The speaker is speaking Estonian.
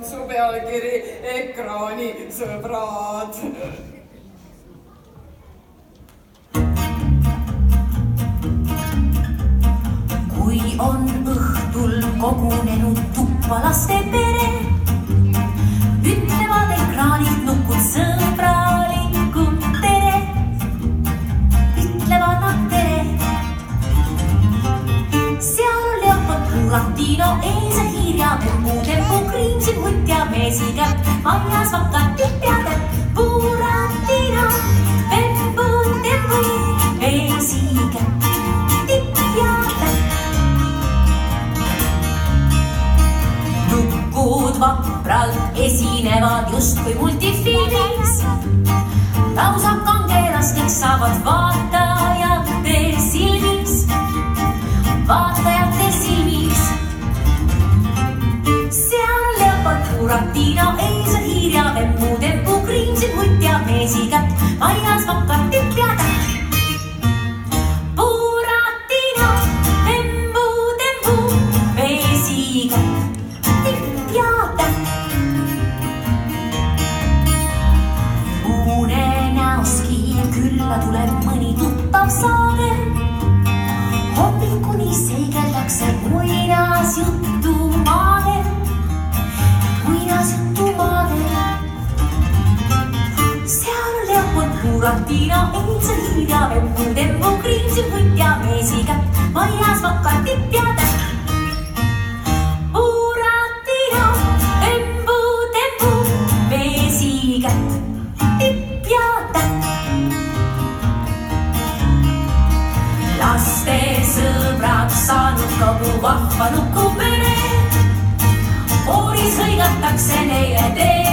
su pealkiri ekraani sõbrad. Kui on õhtul kogunenud tuppa laste pere, ütlevad ekraanilt nukud sõbralikult tere. Ütlevad nad tere. Seal on Leopold Buratino ees ja hiir ja Temmu Kriimsil hunt ja meesikäpp. Majas vakad tipp ja täpp. Buratino, Temmu, meesikäpp, tipp ja täpp. Nukud vapralt esinevad justkui multifilmis. Lausa kangelasteks saavad vaatajate silmis. Vaatajate silmis. Seal on Leopold Buratino ees ja hiir ja Temmu Kriimsil hunt ja meesikäpp. Majas vakad tipp ja täpp. Buratino, Temmu, meesikäpp, tipp ja täpp. Unenäoski külla tuleb mõni tuttav saade. Hommikuni seigeldakse muinasjutumaade. Seal on Leopold Buratino ees ja hiir ja Temmu Kriimsil hunt ja meesikäpp. Majas vakad tipp ja täpp. Buratino, Temmu, meesikäpp, tipp ja täpp. Laste sõbrad saanud kogu vahva nukupere. Koolis hõigatakse neile tee.